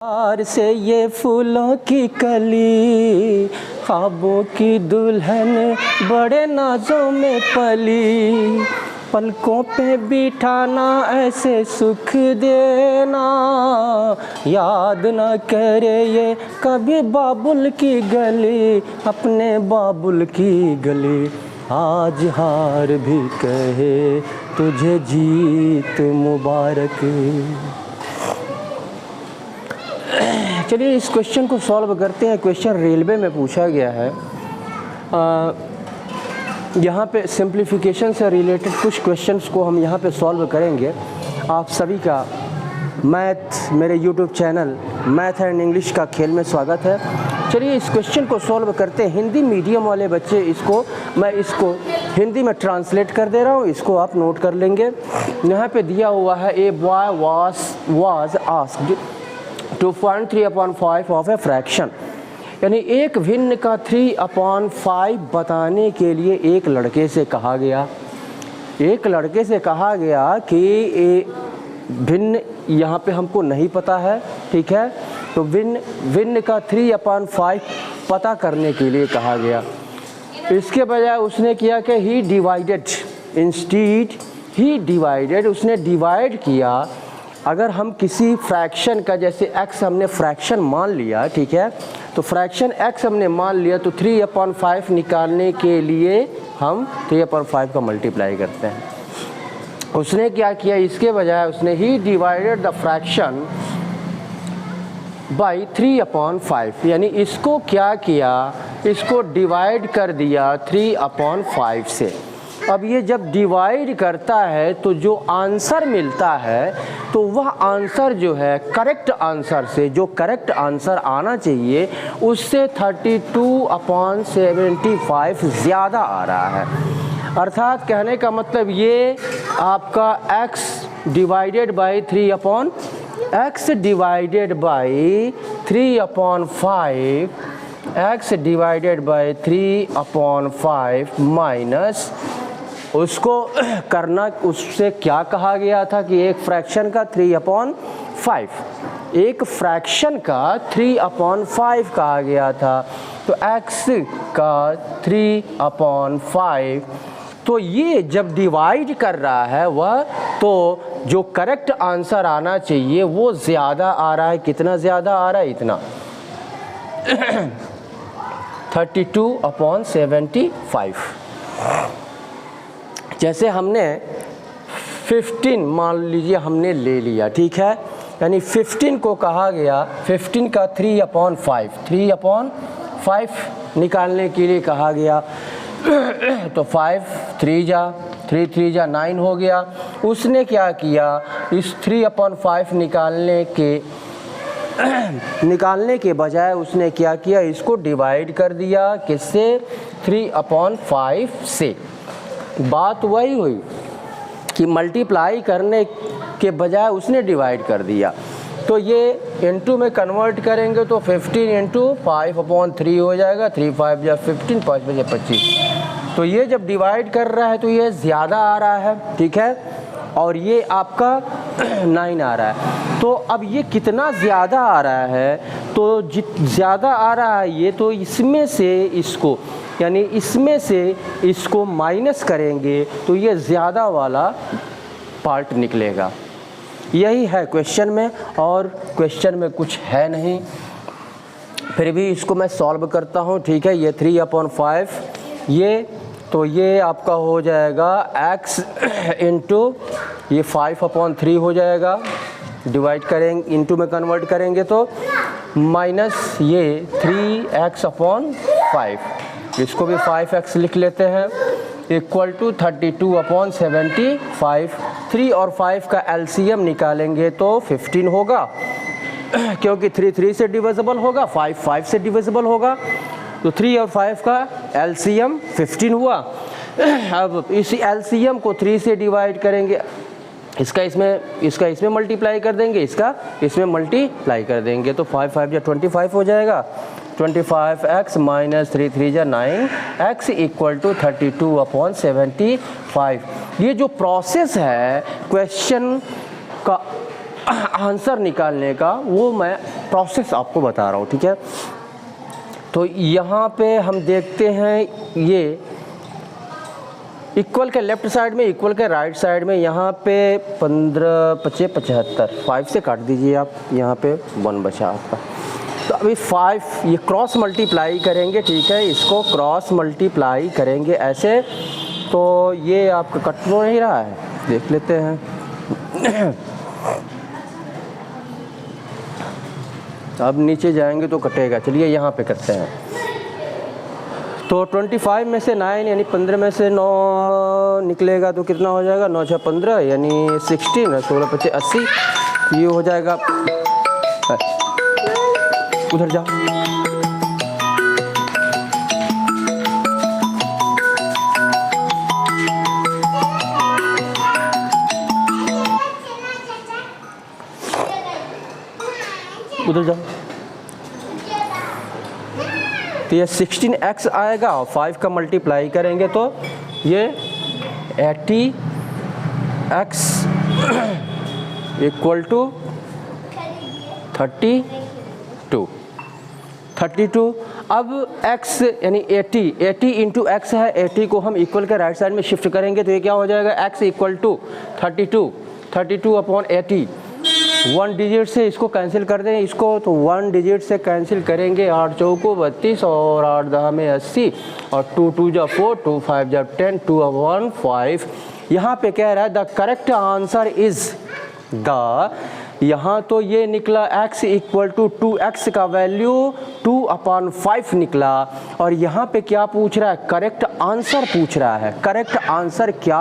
प्यार से ये फूलों की कली, ख्वाबों की दुल्हन बड़े नाजों में पली, पलकों पे बिठाना ऐसे सुख देना, याद न करे ये कभी बाबुल की गली, अपने बाबुल की गली। आज हार भी कहे तुझे जीत मुबारक। चलिए इस क्वेश्चन को सॉल्व करते हैं। क्वेश्चन रेलवे में पूछा गया है। यहाँ पे सिंप्लीफिकेशन से रिलेटेड कुछ क्वेश्चंस को हम यहाँ पे सॉल्व करेंगे। आप सभी का मैथ मेरे YouTube channel math and English का खेल में स्वागत है। चलिए इस क्वेश्चन को सॉल्व करते हैं। हिंदी मीडियम वाले बच्चे मैं इसको हिंदी में ट्रांसलेट कर दे रहा हूँ, इसको आप नोट कर लेंगे। यहाँ पे दिया हुआ है a boy was asked to find 3/5 of a fraction, यानी एक भिन्न का 3/5 बताने के लिए एक लड़के से कहा गया कि भिन्न यहाँ पे हमको नहीं पता है, ठीक है। तो भिन्न का 3/5 पता करने के लिए कहा गया। इसके बजाय उसने किया कि ही डिवाइडेड, उसने डिवाइड किया। अगर हम किसी फ्रैक्शन का, जैसे x हमने फ्रैक्शन मान लिया, ठीक है, तो फ्रैक्शन x हमने मान लिया, तो 3/5 निकालने के लिए हम 3/5 का मल्टीप्लाई करते हैं। उसने क्या किया, इसके बजाय उसने ही डिवाइडेड द फ्रैक्शन बाई 3/5, यानी इसको क्या किया, इसको डिवाइड कर दिया 3/5 से। अब ये जब डिवाइड करता है तो जो आंसर मिलता है, तो वह आंसर जो है करेक्ट आंसर से, जो करेक्ट आंसर आना चाहिए उससे 32/75 ज़्यादा आ रहा है। अर्थात कहने का मतलब ये आपका x डिवाइडेड बाई 3/5 माइनस उसको करना, उससे क्या कहा गया था कि एक फ्रैक्शन का 3/5, एक फ्रैक्शन का 3/5 कहा गया था, तो x का 3/5। तो ये जब डिवाइड कर रहा है वह, तो जो करेक्ट आंसर आना चाहिए वो ज़्यादा आ रहा है। कितना ज़्यादा आ रहा है, इतना 32/75। जैसे हमने 15 मान लीजिए हमने ले लिया, ठीक है, यानी 15 को कहा गया, 15 का 3/5 निकालने के लिए कहा गया। तो 5 3 जा 9 हो गया। उसने क्या किया, इस 3/5 निकालने के बजाय उसने क्या किया, इसको डिवाइड कर दिया, किससे, 3/5 से। बात वही हुई कि मल्टीप्लाई करने के बजाय उसने डिवाइड कर दिया। तो ये इनटू में कन्वर्ट करेंगे तो 15 इंटू 5/3 हो जाएगा। 3 5 या 15, 5 बजे 25। तो ये जब डिवाइड कर रहा है तो ये ज़्यादा आ रहा है, ठीक है, और ये आपका 9 आ रहा है। तो अब ये कितना ज़्यादा आ रहा है, तो ज़्यादा आ रहा है ये, तो इसमें से इसको, यानी इसमें से इसको माइनस करेंगे तो ये ज़्यादा वाला पार्ट निकलेगा। यही है क्वेश्चन में, और क्वेश्चन में कुछ है नहीं। फिर भी इसको मैं सॉल्व करता हूँ, ठीक है। ये 3/5 तो ये आपका हो जाएगा x इंटू ये 5/3 हो जाएगा। डिवाइड करेंगे, इंटू में कन्वर्ट करेंगे तो माइनस ये 3x/5, इसको भी 5x लिख लेते हैं, इक्वल टू 32/75। 3 और 5 का एलसीएम निकालेंगे तो 15 होगा, क्योंकि 3 3 से डिविजिबल होगा, 5 5 से डिविजिबल होगा, तो 3 और 5 का एलसीएम 15 हुआ। अब इस एलसीएम को 3 से डिवाइड करेंगे, इसका इसमें मल्टीप्लाई कर देंगे, इसका इसमें मल्टीप्लाई कर देंगे, तो 5 5 या 25 हो जाएगा। 25x माइनस 3 3 जा 9x इक्वल टू 32/75। ये जो प्रोसेस है क्वेश्चन का आंसर निकालने का वो मैं प्रोसेस आपको बता रहा हूँ, ठीक है। तो यहाँ पे हम देखते हैं ये इक्वल के लेफ्ट साइड में, इक्वल के राइट साइड में, यहाँ पे 15 25 75, 5 से काट दीजिए आप, यहाँ पे 1 बचा आपका। तो अभी 5 ये क्रॉस मल्टीप्लाई करेंगे, ठीक है, इसको क्रॉस मल्टीप्लाई करेंगे ऐसे, तो ये आपका कट तो नहीं रहा है, देख लेते हैं। अब नीचे जाएंगे तो कटेगा, चलिए यहाँ पे करते हैं। तो 25 में से 9 यानी 15 में से 9 निकलेगा तो कितना हो जाएगा, 9 6 15 यानी 16, 16 25 80, ये हो जाएगा। उधर जाओ, उधर जाओ। तो ये 16x आएगा और 5 का मल्टीप्लाई करेंगे तो ये 80x इक्वल टू 32। अब x यानी 80 इंटू x है, 80 को हम इक्वल के राइट साइड में शिफ्ट करेंगे तो ये क्या हो जाएगा, x equal to 32 upon 80। 1 digit से इसको कैंसिल कर दें, इसको तो 1 डिजिट से कैंसिल करेंगे, 8 चौको 32 और 8 दहा में 80 और 2 2 जा 4, 2 5 जा 10, 2 अपॉन 5। यहाँ पे कह रहा है the correct answer is the, यहाँ तो ये निकला x इक्वल टू 2x का वैल्यू 2 अपॉन 5 निकला, और यहाँ पे क्या पूछ रहा है, करेक्ट आंसर पूछ रहा है। करेक्ट आंसर क्या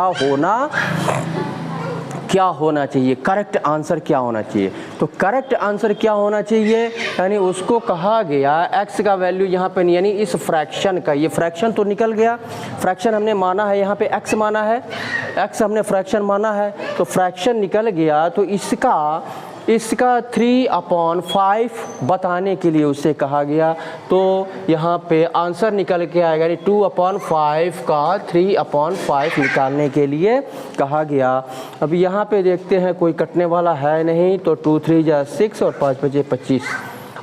होना चाहिए, करेक्ट आंसर क्या होना चाहिए। तो करेक्ट आंसर क्या होना चाहिए, यानी उसको कहा गया x का वैल्यू यहाँ पे, यानी इस फ्रैक्शन का, ये फ्रैक्शन तो निकल गया, फ्रैक्शन हमने माना है, यहाँ पे x माना है, x हमने फ्रैक्शन माना है, तो फ्रैक्शन निकल गया, तो इसका 3 अपॉन 5 बताने के लिए उससे कहा गया, तो यहाँ पे आंसर निकल के आएगा, यानी 2 अपॉन 5 का 3 अपॉन 5 निकालने के लिए कहा गया। अब यहाँ पे देखते हैं कोई कटने वाला है नहीं, तो 2 3 जा 6 और 5 5 25।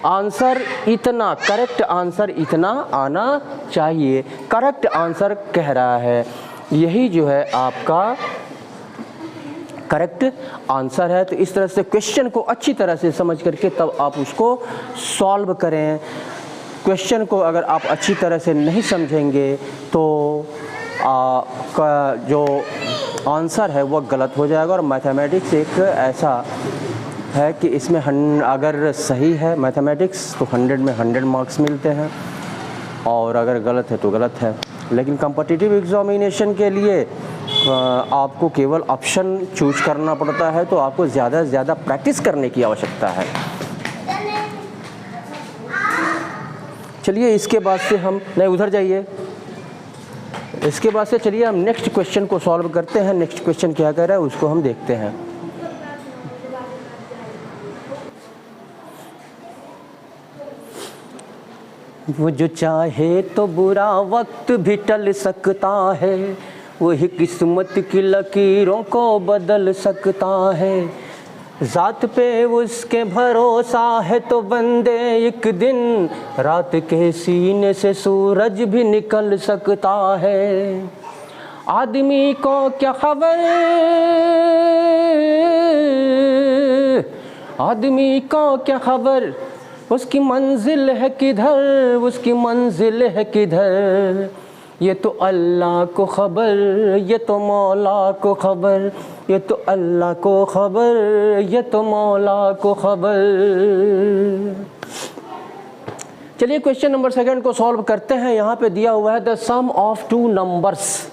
आंसर इतना, करेक्ट आंसर इतना आना चाहिए, करेक्ट आंसर कह रहा है, यही जो है आपका करेक्ट आंसर है। तो इस तरह से क्वेश्चन को अच्छी तरह से समझ करके तब आप उसको सॉल्व करें। क्वेश्चन को अगर आप अच्छी तरह से नहीं समझेंगे तो का जो आंसर है वो गलत हो जाएगा। और मैथमेटिक्स एक ऐसा है कि इसमें अगर सही है मैथमेटिक्स तो 100 में 100 मार्क्स मिलते हैं, और अगर गलत है तो गलत है। लेकिन कॉम्पिटिटिव एग्जामिनेशन के लिए आपको केवल ऑप्शन चूज करना पड़ता है, तो आपको ज़्यादा से ज़्यादा प्रैक्टिस करने की आवश्यकता है। चलिए इसके बाद से हम, नहीं उधर जाइए, इसके बाद से चलिए हम नेक्स्ट क्वेश्चन को सॉल्व करते हैं। नेक्स्ट क्वेश्चन क्या कह रहा है उसको हम देखते हैं। वो जो चाहे तो बुरा वक्त भी टल सकता है, वही किस्मत की लकीरों को बदल सकता है। ज़ात पे उसके भरोसा है तो बंदे एक दिन रात के सीने से सूरज भी निकल सकता है। आदमी को क्या खबर, आदमी को क्या खबर, उसकी मंजिल है किधर, उसकी मंजिल है किधर। ये तो अल्लाह को खबर, ये तो मौला को खबर, ये तो अल्लाह को खबर, ये तो मौला को खबर। चलिए क्वेश्चन नंबर 2 को सॉल्व करते हैं। यहाँ पे दिया हुआ है the sum of 2 numbers.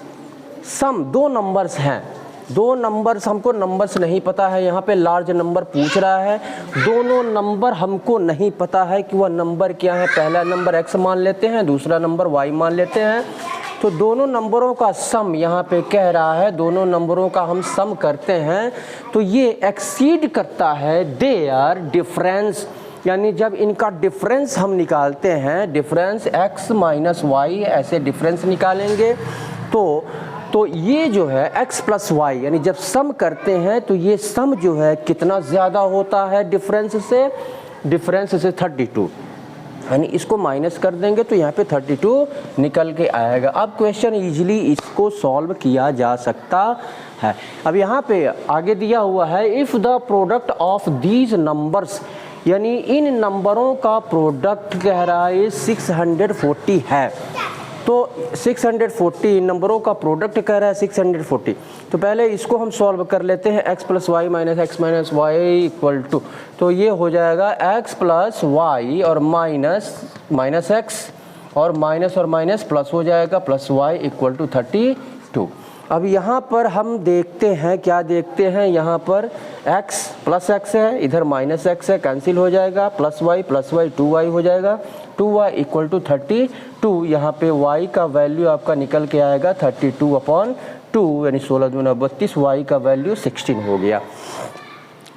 Sum 2 numbers हैं, 2 नंबर्स, हमको नंबर्स नहीं पता है। यहाँ पे लार्ज नंबर पूछ रहा है, दोनों नंबर हमको नहीं पता है कि वह नंबर क्या है। पहला नंबर x मान लेते हैं, दूसरा नंबर y मान लेते हैं। तो दोनों नंबरों का सम यहाँ पे कह रहा है, दोनों नंबरों का हम सम करते हैं तो ये एक्सीड करता है देयर डिफरेंस। यानी जब इनका डिफरेंस हम निकालते हैं, डिफरेंस x माइनस वाई, ऐसे डिफरेंस निकालेंगे तो तो ये जो है x प्लस वाई यानी जब सम करते हैं तो ये सम जो है कितना ज़्यादा होता है डिफरेंस से 32, यानी इसको माइनस कर देंगे तो यहाँ पे 32 निकल के आएगा। अब क्वेश्चन इजीली इसको सॉल्व किया जा सकता है। अब यहाँ पे आगे दिया हुआ है if the product of these numbers, यानी इन नंबरों का प्रोडक्ट कह रहा है 640 है, तो 640 नंबरों का प्रोडक्ट कह रहा है 640। तो पहले इसको हम सॉल्व कर लेते हैं, x plus Y minus X minus Y equal to, तो ये हो जाएगा x प्लस वाई और माइनस एक्स और माइनस प्लस हो जाएगा प्लस वाई इक्वल टू 32। अब यहाँ पर हम देखते हैं, क्या देखते हैं, यहाँ पर x प्लस एक्स है, इधर माइनस एक्स है, कैंसिल हो जाएगा, प्लस वाई 2y हो जाएगा, 2y इक्वल टू 32। यहाँ पे y का वैल्यू आपका निकल के आएगा 32/2 यानी 16 दूना 32, y का वैल्यू 16 हो गया।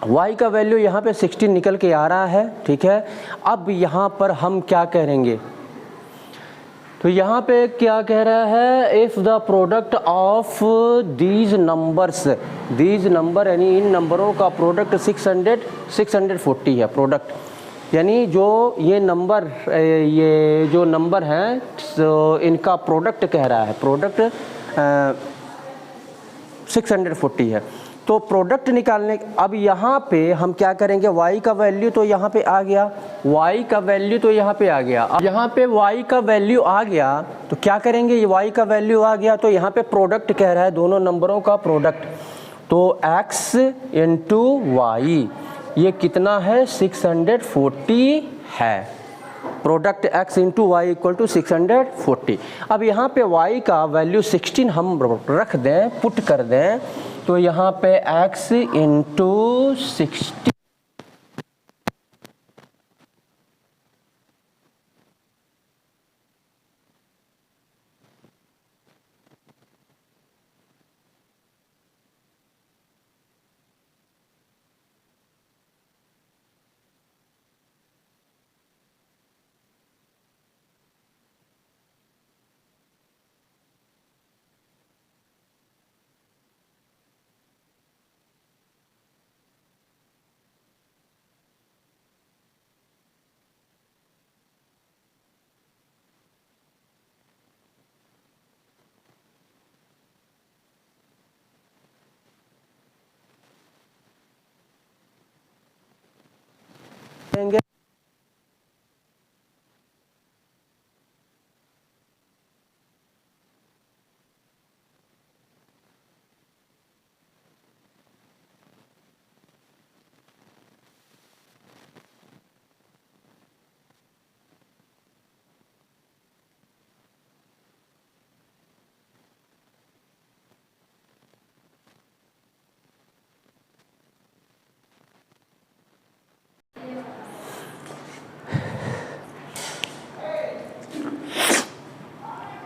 y का वैल्यू यहाँ पे 16 निकल के आ रहा है, ठीक है। अब यहाँ पर हम क्या करेंगे, तो यहाँ पे क्या कह रहा है if the product of these number यानी इन नंबरों का प्रोडक्ट 640 है प्रोडक्ट, यानी जो ये जो नंबर हैं तो इनका प्रोडक्ट कह रहा है, प्रोडक्ट 640 है। तो प्रोडक्ट निकालने, अब यहाँ पे हम क्या करेंगे, y का वैल्यू तो यहाँ पे आ गया, y का वैल्यू तो यहाँ पे आ गया। अब यहाँ पे y का वैल्यू आ गया तो क्या करेंगे, ये y का वैल्यू आ गया तो यहाँ पे प्रोडक्ट कह रहा है दोनों नंबरों का प्रोडक्ट, तो x इंटू वाई ये कितना है 640 है, product x into Y equal to 640। अब यहाँ पे y का वैल्यू 16 हम रख दें, पुट कर दें, तो यहाँ पे x इंटू 60 देंगे।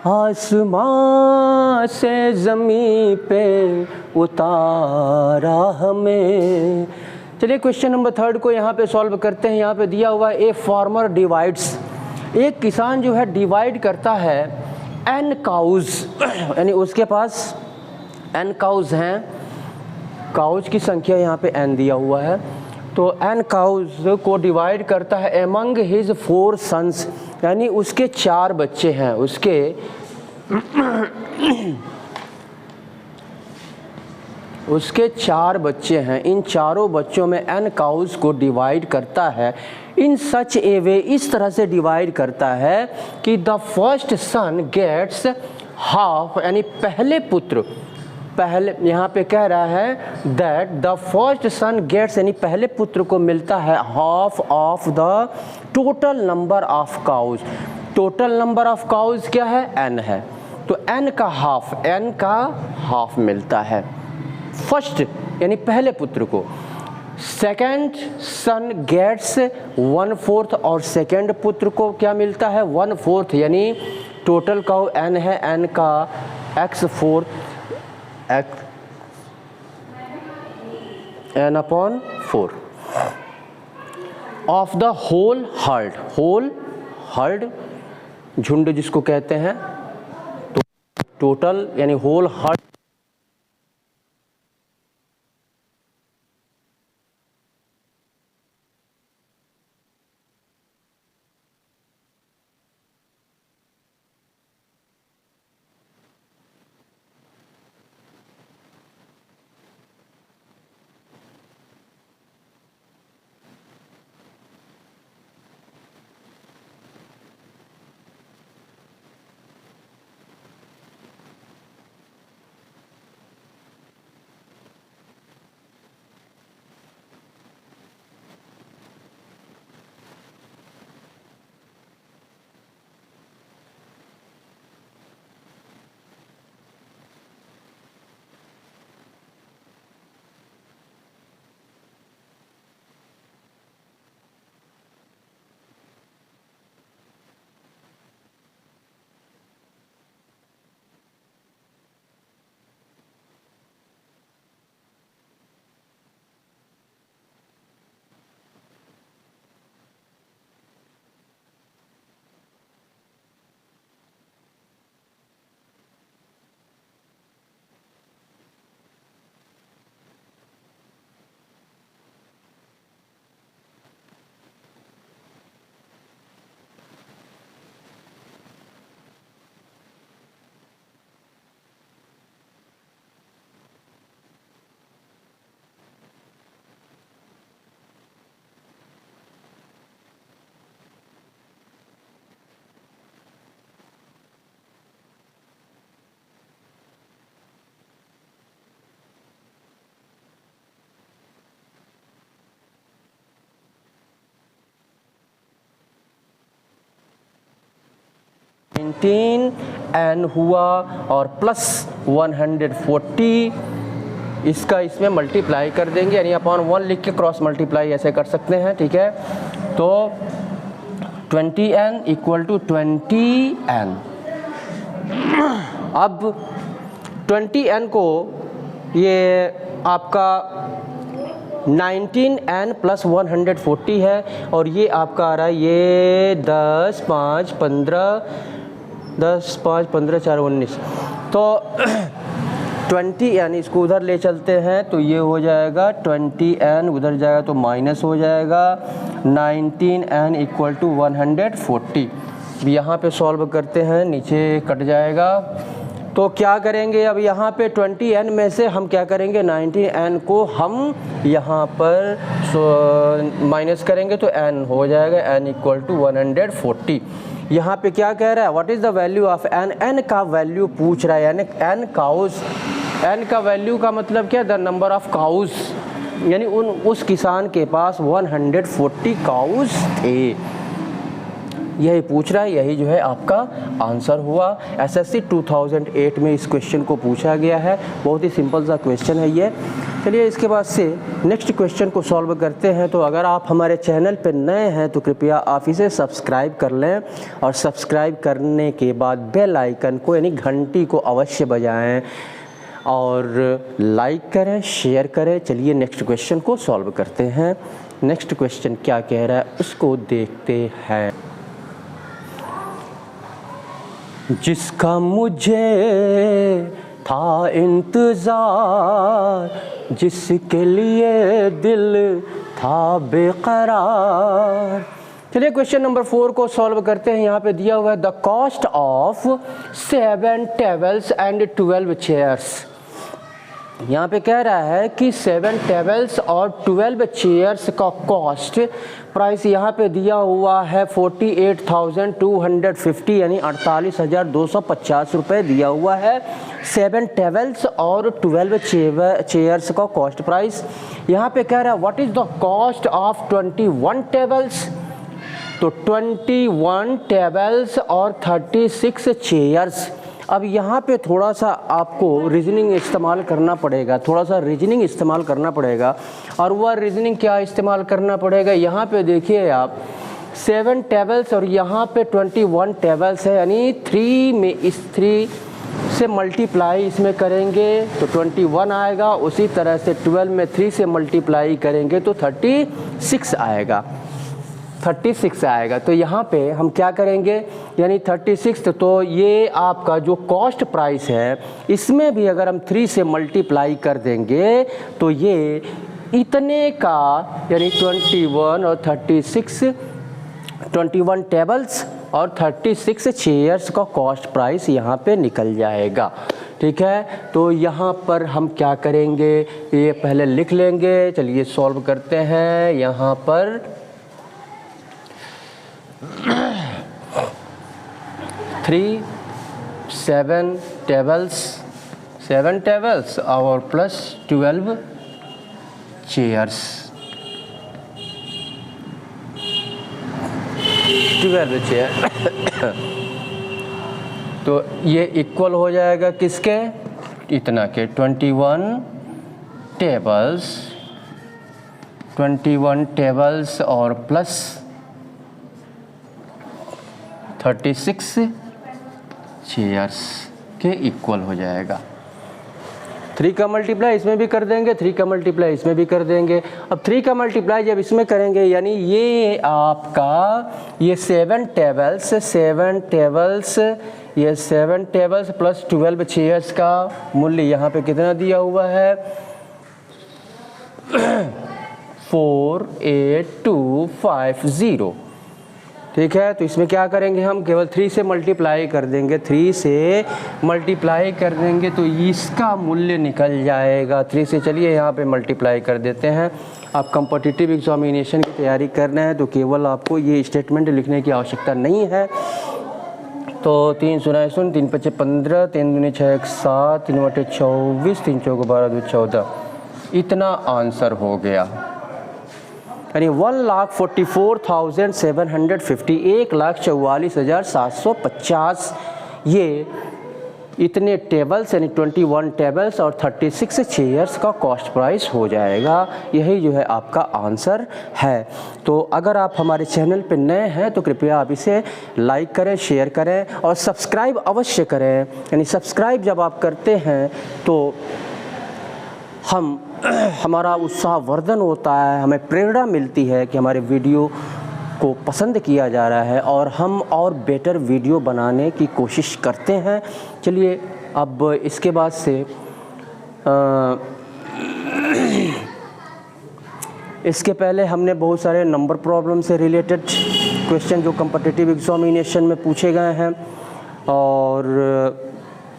आसमां से ज़मीं पे उतारा हमें। चलिए क्वेश्चन नंबर 3 को यहाँ पे सॉल्व करते हैं। यहाँ पे दिया हुआ है ए फार्मर डिवाइड्स, एक किसान जो है डिवाइड करता है n काउज, यानी उसके पास n काउज हैं, काउज की संख्या यहाँ पे n दिया हुआ है, तो n काउज को डिवाइड करता है एमंग हिज 4 सन्स, यानी उसके 4 बच्चे हैं, उसके 4 बच्चे हैं। इन चारों बच्चों में n काउज को डिवाइड करता है इन सच ए वे, इस तरह से डिवाइड करता है कि the first son gets half, यानी पहले पुत्र, पहले यहाँ पे कह रहा है that the first son gets, यानी पहले पुत्र को मिलता है half of the total number of cows. Total number of cows क्या है, n है, तो n का हाफ मिलता है फर्स्ट यानी पहले पुत्र को। सेकेंड सन गेट्स 1/4 और सेकेंड पुत्र को क्या मिलता है 1/4, यानी टोटल काउ n है, n का x4 n/4 of the whole heard, झुंड जिसको कहते हैं, तो टोटल यानी होल हार्ट n हुआ और प्लस 140 इसका इसमें मल्टीप्लाई कर देंगे, यानी अपॉन 1 लिख के क्रॉस मल्टीप्लाई ऐसे कर सकते हैं, ठीक है। तो 20n इक्वल टू 20n। अब 20n को ये आपका 19n प्लस 140 है और ये आपका आ रहा है ये 10 5 15 10 5 15 4 19। तो 20n इसको उधर ले चलते हैं तो ये हो जाएगा 20n, उधर जाएगा तो माइनस हो जाएगा 19n इक्वल टू 140। यहाँ पे सॉल्व करते हैं, नीचे कट जाएगा। तो क्या करेंगे अब यहाँ पे 20n में से हम क्या करेंगे 19n को हम यहाँ पर माइनस करेंगे तो n हो जाएगा n इक्वल टू 140। यहाँ पे क्या कह रहा है what is the value of n, n का वैल्यू पूछ रहा है, यानी n काउज, n का वैल्यू का मतलब क्या, द नंबर ऑफ काउज, यानी उस किसान के पास 140 काउज थे, यही पूछ रहा है, यही जो है आपका आंसर हुआ। एसएससी 2008 में इस क्वेश्चन को पूछा गया है, बहुत ही सिंपल सा क्वेश्चन है ये। चलिए इसके बाद से नेक्स्ट क्वेश्चन को सॉल्व करते हैं। तो अगर आप हमारे चैनल पर नए हैं तो कृपया आप इसे सब्सक्राइब कर लें और सब्सक्राइब करने के बाद बेल आइकन को यानी घंटी को अवश्य बजाएं और लाइक करें, शेयर करें। चलिए नेक्स्ट क्वेश्चन को सॉल्व करते हैं। नेक्स्ट क्वेश्चन क्या कह रहा है उसको देखते हैं। जिसका मुझे था इंतज़ार, जिसके लिए दिल था बेकरार। चलिए क्वेश्चन नंबर 4 को सॉल्व करते हैं। यहाँ पे दिया हुआ है the cost of 7 tables and 12 chairs. यहाँ पे कह रहा है कि 7 टेबल्स और 12 चेयर्स का कॉस्ट प्राइस यहाँ पे दिया हुआ है 48,250 यानी 48,250 रुपये दिया हुआ है। 7 टेबल्स और 12 चेयर्स का कॉस्ट प्राइस। यहाँ पे कह रहा है what is the cost of 21 tables. तो 21 टेबल्स और 36 चेयर्स। अब यहाँ पे थोड़ा सा आपको रीजनिंग इस्तेमाल करना पड़ेगा, थोड़ा सा रीजनिंग इस्तेमाल करना पड़ेगा। और वह रीजनिंग क्या इस्तेमाल करना पड़ेगा, यहाँ पे देखिए आप 7 टेबल्स और यहाँ पे 21 टेबल्स है, यानी 3 में इस 3 से मल्टीप्लाई इसमें करेंगे तो 21 आएगा। उसी तरह से 12 में 3 से मल्टीप्लाई करेंगे तो 36 आएगा। 36 आएगा। तो यहाँ पे हम क्या करेंगे, यानी 36, तो ये आपका जो कॉस्ट प्राइस है इसमें भी अगर हम 3 से मल्टीप्लाई कर देंगे तो ये इतने का, यानी 21 और 36, 21 टेबल्स और 36 चेयर्स का कॉस्ट प्राइस यहाँ पे निकल जाएगा। ठीक है, तो यहाँ पर हम क्या करेंगे, ये पहले लिख लेंगे। चलिए सॉल्व करते हैं। यहाँ पर 3 7 टेबल्स और प्लस 12 चेयर्स, 12 चेयर तो ये इक्वल हो जाएगा किसके, इतना के 21 टेबल्स और प्लस 36 चेयर्स के इक्वल हो जाएगा। 3 का मल्टीप्लाई इसमें भी कर देंगे, 3 का मल्टीप्लाई इसमें भी कर देंगे। अब 3 का मल्टीप्लाई जब इसमें करेंगे, यानी ये आपका ये 7 टेबल्स प्लस 12 चेयर्स का मूल्य यहाँ पे कितना दिया हुआ है, 48250। ठीक है, तो इसमें क्या करेंगे, हम केवल 3 से मल्टीप्लाई कर देंगे, 3 से मल्टीप्लाई कर देंगे तो इसका मूल्य निकल जाएगा 3 से। चलिए यहाँ पे मल्टीप्लाई कर देते हैं। आप कॉम्पिटिटिव एग्जामिनेशन की तैयारी कर रहे हैं तो केवल आपको ये स्टेटमेंट लिखने की आवश्यकता नहीं है। तो 3 0 0 3 5 15, 3 दूनी 6 1 7, 3 8 24, 3 4 12 2 14, इतना आंसर हो गया। यानी 1,44,750, 1,44,750 ये इतने टेबल्स यानी 21 टेबल्स और 36 चेयर्स का कॉस्ट प्राइस हो जाएगा। यही जो है आपका आंसर है। तो अगर आप हमारे चैनल पर नए हैं तो कृपया आप इसे लाइक करें, शेयर करें और सब्सक्राइब अवश्य करें। यानी सब्सक्राइब जब आप करते हैं तो हमारा उत्साहवर्धन होता है, हमें प्रेरणा मिलती है कि हमारे वीडियो को पसंद किया जा रहा है और हम और बेटर वीडियो बनाने की कोशिश करते हैं। चलिए अब इसके बाद से इसके पहले हमने बहुत सारे नंबर प्रॉब्लम से रिलेटेड क्वेश्चन जो कॉम्पिटिटिव एग्जामिनेशन में पूछे गए हैं और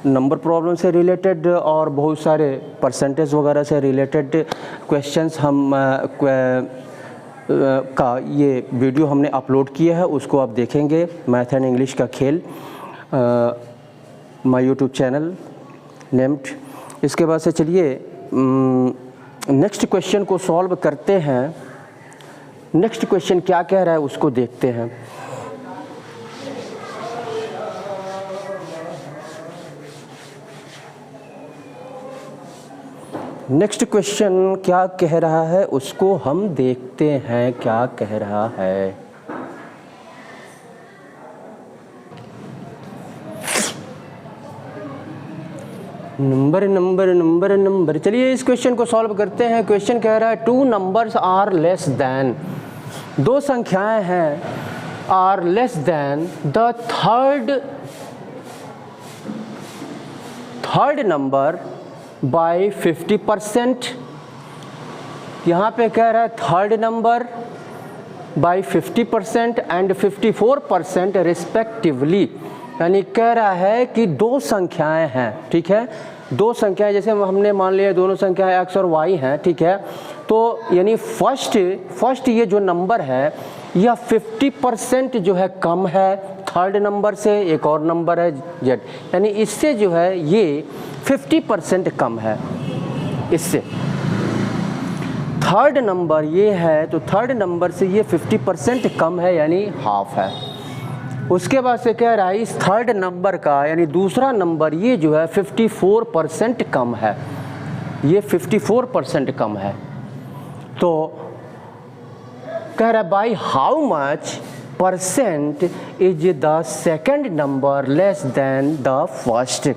नंबर प्रॉब्लम से रिलेटेड और बहुत सारे परसेंटेज वगैरह से रिलेटेड क्वेश्चंस हम का ये वीडियो हमने अपलोड किया है, उसको आप देखेंगे। मैथ एंड इंग्लिश का खेल माय यूट्यूब चैनल नेम्ड। इसके बाद से चलिए नेक्स्ट क्वेश्चन को सॉल्व करते हैं। नेक्स्ट क्वेश्चन क्या कह रहा है उसको देखते हैं। नेक्स्ट क्वेश्चन क्या कह रहा है उसको हम देखते हैं, क्या कह रहा है। नंबर चलिए इस क्वेश्चन को सॉल्व करते हैं। क्वेश्चन कह रहा है 2 नंबर्स आर लेस देन, 2 संख्याएं हैं are less than the third number by 50%। यहाँ पे कह रहा है third number by 50% and 54% respectively. यानी कह रहा है कि 2 संख्याएं हैं, ठीक है, 2 संख्याएं, जैसे हमने मान लिया दोनों संख्याएं x और y हैं, ठीक है। तो यानी फर्स्ट ये जो नंबर है यह 50% जो है कम है थर्ड नंबर से। एक और नंबर है z, यानी इससे जो है ये 50% कम है इससे। थर्ड नंबर ये है तो थर्ड नंबर से ये 50% कम है यानी हाफ है। उसके बाद से कह रहा है इस थर्ड नंबर का यानी दूसरा नंबर ये जो है 54% कम है, ये 54% कम है। तो कह रहा है by how much percent is the second number less than the first.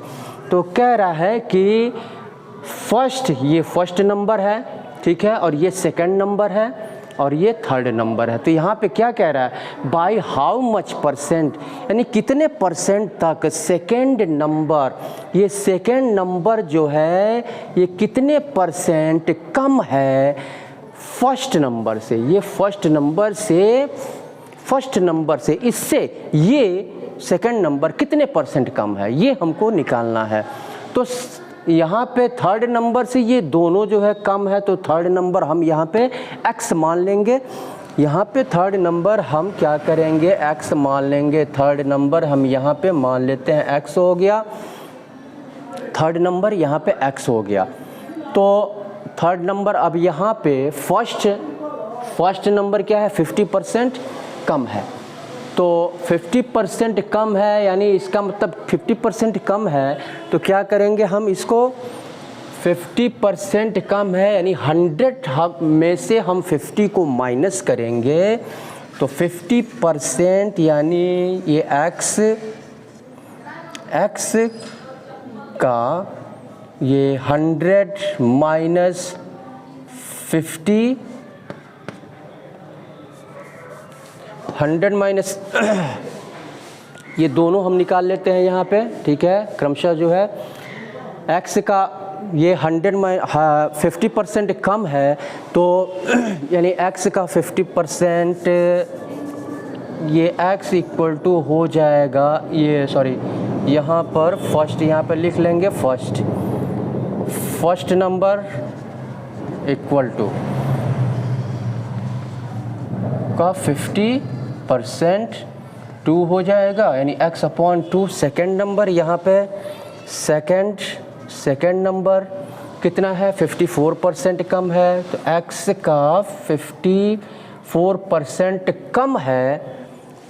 तो कह रहा है कि फर्स्ट, ये फर्स्ट नंबर है, ठीक है, और ये सेकंड नंबर है, और ये थर्ड नंबर है। तो यहाँ पे क्या कह रहा है, बाय हाउ मच परसेंट, यानी कितने परसेंट तक सेकेंड नंबर, ये सेकेंड नंबर जो है ये कितने परसेंट कम है फर्स्ट नंबर से, ये फर्स्ट नंबर से इससे ये सेकेंड नंबर कितने परसेंट कम है, ये हमको निकालना है। तो यहाँ पे थर्ड नंबर से ये दोनों जो है कम है, तो थर्ड नंबर हम यहाँ पे x मान लेंगे। यहाँ पे थर्ड नंबर हम क्या करेंगे, x मान लेंगे। थर्ड नंबर हम यहाँ पे मान लेते हैं x हो गया, थर्ड नंबर यहाँ पे x हो गया। तो थर्ड नंबर अब यहाँ पे फर्स्ट नंबर क्या है, 50% कम है। तो 50% कम है, यानी इसका मतलब 50% कम है, तो क्या करेंगे हम इसको, 50% कम है यानी 100 में से हम 50 को माइनस करेंगे, तो 50% यानी ये x का ये 100 माइनस 50, 100 माइनस ये दोनों हम निकाल लेते हैं यहाँ पे, ठीक है। क्रमशः जो है x का ये 50% कम है, तो यानी x का 50% ये x इक्वल टू हो जाएगा, ये सॉरी यहाँ पर फर्स्ट, यहाँ पर लिख लेंगे फर्स्ट नंबर इक्वल टू का 50% 2 हो जाएगा, यानी x अपॉन 2 सेकेंड नंबर। यहाँ पे सेकेंड नंबर कितना है, 54% कम है, तो x का 54% कम है,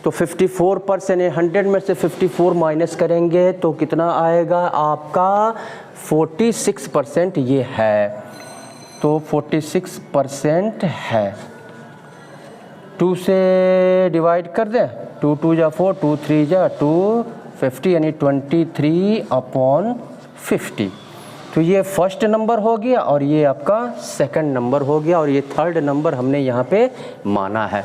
तो 54% 100 में से 54 माइनस करेंगे तो कितना आएगा आपका 46% ये है, तो 46% है। 2 से डिवाइड कर दें, 2 2 जा 4, 2 3 जा 2, 50 यानी 23/50। तो ये फर्स्ट नंबर हो गया और ये आपका सेकंड नंबर हो गया, और ये थर्ड नंबर हमने यहाँ पे माना है।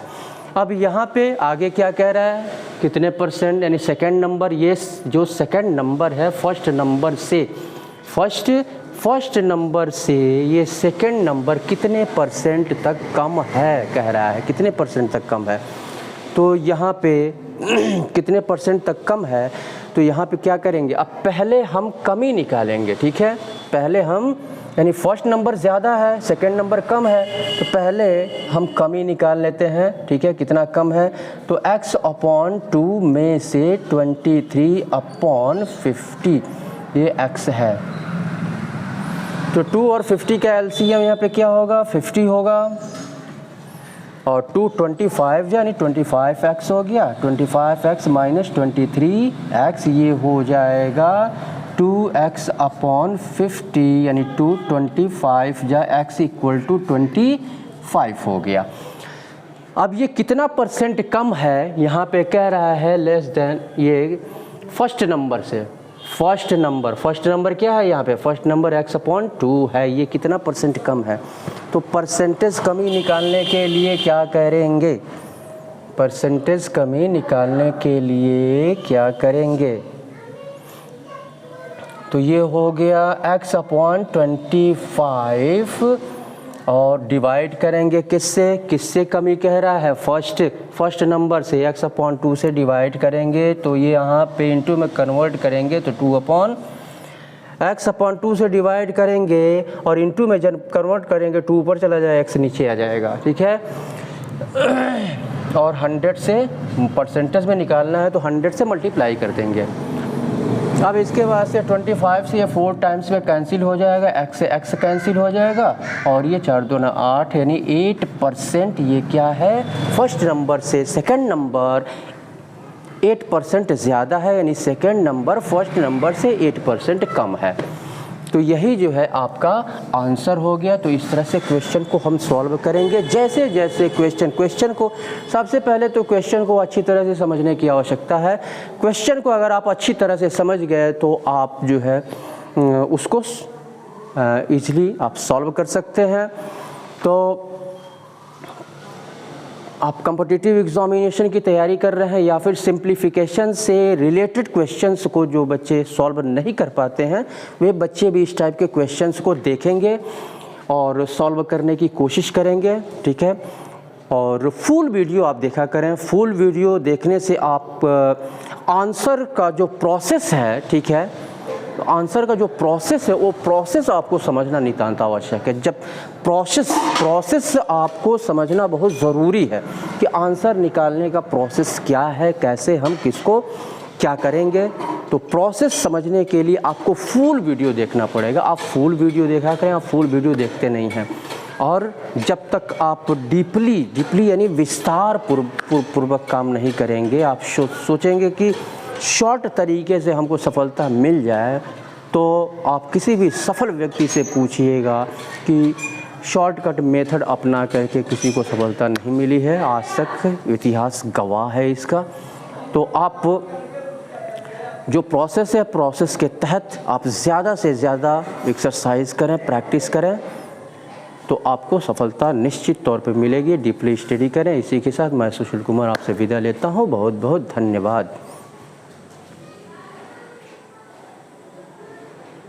अब यहाँ पे आगे क्या कह रहा है, कितने परसेंट, यानी सेकंड नंबर, ये जो सेकंड नंबर है फर्स्ट नंबर से ये सेकंड नंबर कितने परसेंट तक कम है, कह रहा है कितने परसेंट तक कम है। तो यहाँ पे कितने परसेंट तक कम है, तो यहाँ पे क्या करेंगे, अब पहले हम कमी निकालेंगे, ठीक है। पहले हम, यानी फर्स्ट नंबर ज़्यादा है सेकंड नंबर कम है, तो पहले हम कमी निकाल लेते हैं, ठीक है। कितना कम है, तो x अपॉन 2 में से 23/50 ये x है। तो 2 और 50 का एलसीएम यहाँ पे क्या होगा, 50 होगा, और 2 25 यानी 25x हो गया, 25x माइनस 23x ये हो जाएगा 2x अपॉन 50, यानी 225 या x इक्वल टू 25 हो गया। अब ये कितना परसेंट कम है, यहाँ पे कह रहा है लेस देन ये फर्स्ट नंबर से। फर्स्ट नंबर क्या है यहाँ पे, फर्स्ट नंबर x अपॉन 2 है, ये कितना परसेंट कम है। तो परसेंटेज कमी निकालने के लिए क्या करेंगे, परसेंटेज कमी निकालने के लिए क्या करेंगे, तो ये हो गया x अपॉन 25 और डिवाइड करेंगे किससे कमी कह रहा है, फर्स्ट नंबर से, x अपॉन 2 से डिवाइड करेंगे, तो ये यहाँ पे इंटू में कन्वर्ट करेंगे, तो 2 अपॉन x अपॉन 2 से डिवाइड करेंगे और इंटू में जब कन्वर्ट करेंगे 2 ऊपर चला जाए, x नीचे आ जाएगा, ठीक है। और 100 से परसेंटेज में निकालना है तो 100 से मल्टीप्लाई कर देंगे। अब इसके बाद से 25 से ये 4 टाइम्स में कैंसिल हो जाएगा, x से x कैंसिल हो जाएगा, और ये 4 2 9 8 यानी 8% ये क्या है, फर्स्ट नंबर से सेकंड नंबर 8% ज़्यादा है, यानी सेकंड नंबर फर्स्ट नंबर से 8% कम है। तो यही जो है आपका आंसर हो गया। तो इस तरह से क्वेश्चन को हम सॉल्व करेंगे। जैसे जैसे क्वेश्चन को सबसे पहले तो क्वेश्चन को अच्छी तरह से समझने की आवश्यकता है। क्वेश्चन को अगर आप अच्छी तरह से समझ गए तो आप जो है उसको ईजिली आप सॉल्व कर सकते हैं। तो आप कॉम्पिटिटिव एग्जामिनेशन की तैयारी कर रहे हैं या फिर सिंप्लीफिकेशन से रिलेटेड क्वेश्चंस को जो बच्चे सॉल्व नहीं कर पाते हैं, वे बच्चे भी इस टाइप के क्वेश्चंस को देखेंगे और सॉल्व करने की कोशिश करेंगे, ठीक है। और फुल वीडियो आप देखा करें। फुल वीडियो देखने से आप आंसर का जो प्रोसेस है, ठीक है, आंसर का जो प्रोसेस है वो प्रोसेस आपको समझना नितांत आवश्यक है। जब प्रोसेस आपको समझना बहुत ज़रूरी है कि आंसर निकालने का प्रोसेस क्या है, कैसे हम किसको क्या करेंगे। तो प्रोसेस समझने के लिए आपको फुल वीडियो देखना पड़ेगा। आप फुल वीडियो देखा करें, आप फुल वीडियो देखते नहीं हैं। और जब तक आप डीपली यानी विस्तार पूर्वक काम नहीं करेंगे, आप सोचेंगे कि शॉर्ट तरीके से हमको सफलता मिल जाए, तो आप किसी भी सफल व्यक्ति से पूछिएगा कि शॉर्टकट मेथड अपना करके किसी को सफलता नहीं मिली है आज तक, इतिहास गवाह है इसका। तो आप जो प्रोसेस है, प्रोसेस के तहत आप ज़्यादा से ज़्यादा एक्सरसाइज करें, प्रैक्टिस करें, तो आपको सफलता निश्चित तौर पे मिलेगी। डीपली स्टडी करें। इसी के साथ मैं सुशील कुमार आपसे विदा लेता हूँ। बहुत बहुत धन्यवाद।